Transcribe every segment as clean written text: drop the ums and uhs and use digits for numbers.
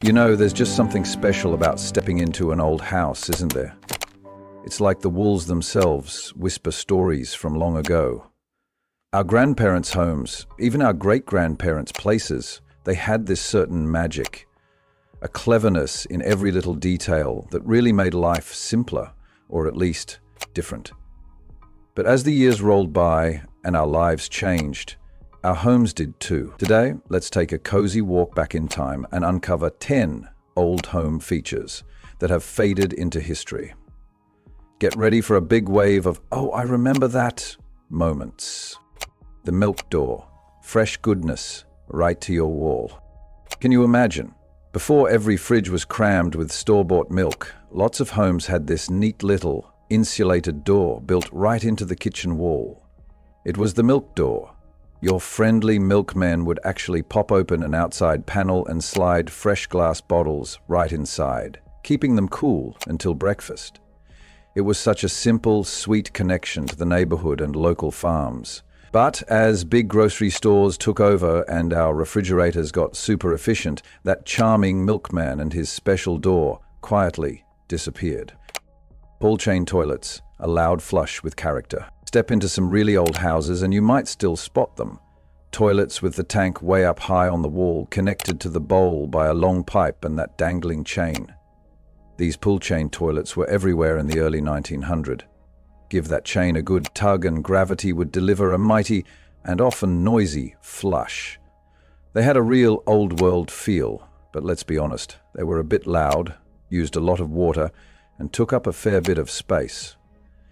You know, there's just something special about stepping into an old house, isn't there? It's like the walls themselves whisper stories from long ago. Our grandparents' homes, even our great-grandparents' places, they had this certain magic, a cleverness in every little detail that really made life simpler, or at least different. But as the years rolled by and our lives changed, our homes did too. Today, let's take a cozy walk back in time and uncover 10 old home features that have faded into history. Get ready for a big wave of, "Oh, I remember that" moments. The milk door, fresh goodness right to your wall. Can you imagine? Before every fridge was crammed with store-bought milk, lots of homes had this neat little insulated door built right into the kitchen wall. It was the milk door. Your friendly milkman would actually pop open an outside panel and slide fresh glass bottles right inside, keeping them cool until breakfast. It was such a simple, sweet connection to the neighborhood and local farms. But as big grocery stores took over and our refrigerators got super efficient, that charming milkman and his special door quietly disappeared. Pull chain toilets, a loud flush with character. Step into some really old houses and you might still spot them. Toilets with the tank way up high on the wall, connected to the bowl by a long pipe and that dangling chain. These pull chain toilets were everywhere in the early 1900s. Give that chain a good tug and gravity would deliver a mighty and often noisy flush. They had a real old world feel, but let's be honest, they were a bit loud, used a lot of water, and took up a fair bit of space.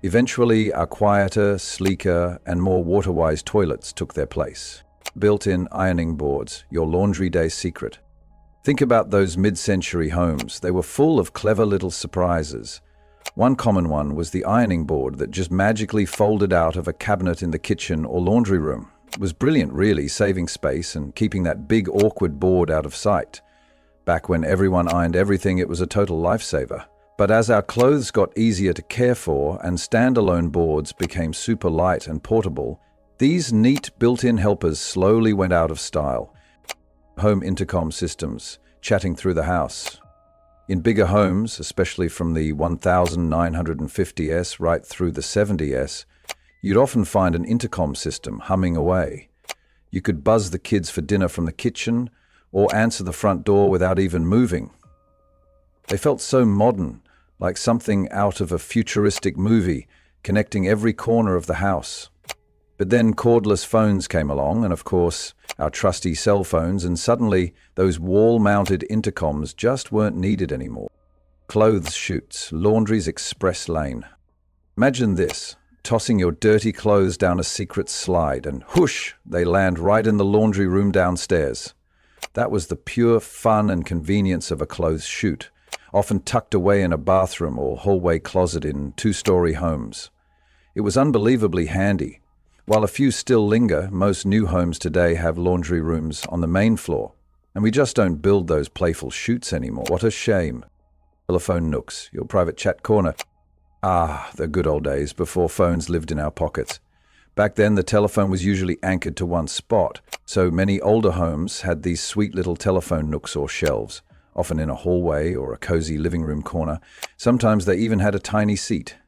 Eventually, our quieter, sleeker, and more water-wise toilets took their place. Built-in ironing boards, your laundry day secret. Think about those mid-century homes. They were full of clever little surprises. One common one was the ironing board that just magically folded out of a cabinet in the kitchen or laundry room. It was brilliant, really, saving space and keeping that big, awkward board out of sight. Back when everyone ironed everything, it was a total lifesaver. But as our clothes got easier to care for and standalone boards became super light and portable, these neat built-in helpers slowly went out of style. Home intercom systems, chatting through the house. In bigger homes, especially from the 1950s right through the 70s, you'd often find an intercom system humming away. You could buzz the kids for dinner from the kitchen or answer the front door without even moving. They felt so modern, like something out of a futuristic movie, connecting every corner of the house. But then cordless phones came along, and of course, our trusty cell phones, and suddenly those wall-mounted intercoms just weren't needed anymore. Clothes chutes, laundry's express lane. Imagine this, tossing your dirty clothes down a secret slide, and whoosh, they land right in the laundry room downstairs. That was the pure fun and convenience of a clothes chute, often tucked away in a bathroom or hallway closet in two-story homes. It was unbelievably handy. While a few still linger, most new homes today have laundry rooms on the main floor, and we just don't build those playful chutes anymore. What a shame. Telephone nooks, your private chat corner. Ah, the good old days before phones lived in our pockets. Back then, the telephone was usually anchored to one spot, so many older homes had these sweet little telephone nooks or shelves, often in a hallway or a cozy living room corner. Sometimes they even had a tiny seat.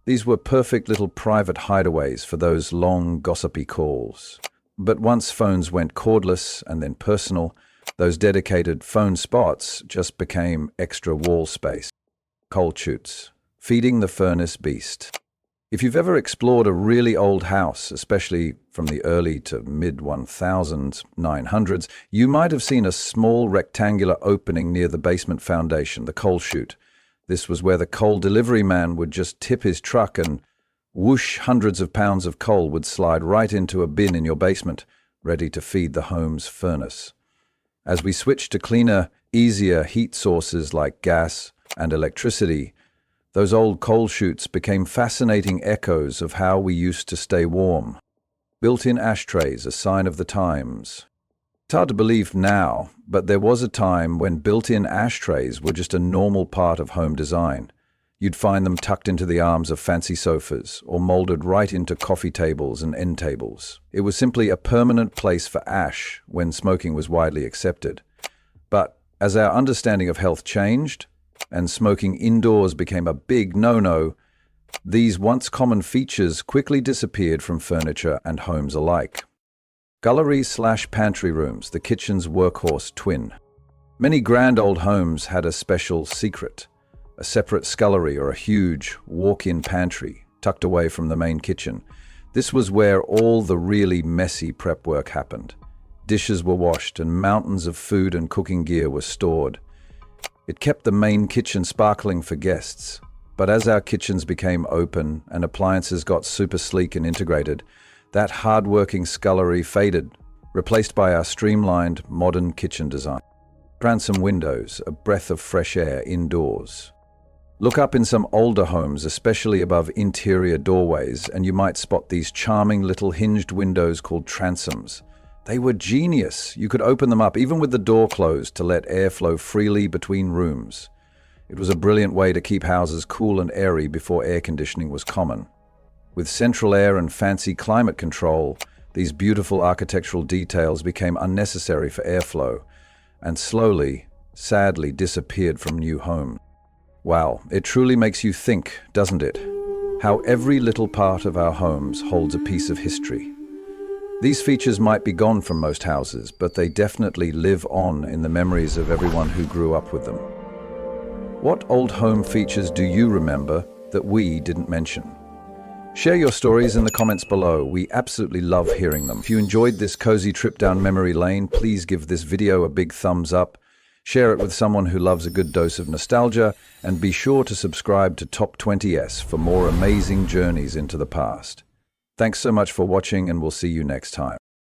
These were perfect little private hideaways for those long, gossipy calls. But once phones went cordless and then personal, those dedicated phone spots just became extra wall space. Coal chutes, feeding the furnace beast. If you've ever explored a really old house, especially from the early to mid-1900s, you might have seen a small rectangular opening near the basement foundation, the coal chute. This was where the coal delivery man would just tip his truck and whoosh, hundreds of pounds of coal would slide right into a bin in your basement, ready to feed the home's furnace. As we switched to cleaner, easier heat sources like gas and electricity, those old coal chutes became fascinating echoes of how we used to stay warm. Built-in ashtrays, a sign of the times. It's hard to believe now, but there was a time when built-in ashtrays were just a normal part of home design. You'd find them tucked into the arms of fancy sofas or molded right into coffee tables and end tables. It was simply a permanent place for ash when smoking was widely accepted. But As our understanding of health changed, and smoking indoors became a big no-no, these once common features quickly disappeared from furniture and homes alike. Gullery/pantry rooms, the kitchen's workhorse twin. Many grand old homes had a special secret, a separate scullery or a huge walk-in pantry tucked away from the main kitchen. This was where all the really messy prep work happened. Dishes were washed and mountains of food and cooking gear were stored. It kept the main kitchen sparkling for guests. But as our kitchens became open and appliances got super sleek and integrated, that hard-working scullery faded, replaced by our streamlined, modern kitchen design. Transom windows, a breath of fresh air indoors. Look up in some older homes, especially above interior doorways, and you might spot these charming little hinged windows called transoms. They were genius. You could open them up, even with the door closed, to let air flow freely between rooms. It was a brilliant way to keep houses cool and airy before air conditioning was common. With central air and fancy climate control, these beautiful architectural details became unnecessary for airflow, and slowly, sadly, disappeared from new homes. Wow, it truly makes you think, doesn't it? How every little part of our homes holds a piece of history. These features might be gone from most houses, but they definitely live on in the memories of everyone who grew up with them. What old home features do you remember that we didn't mention? Share your stories in the comments below. We absolutely love hearing them. If you enjoyed this cozy trip down memory lane, please give this video a big thumbs up. Share it with someone who loves a good dose of nostalgia, and be sure to subscribe to Top 20s for more amazing journeys into the past. Thanks so much for watching, and we'll see you next time.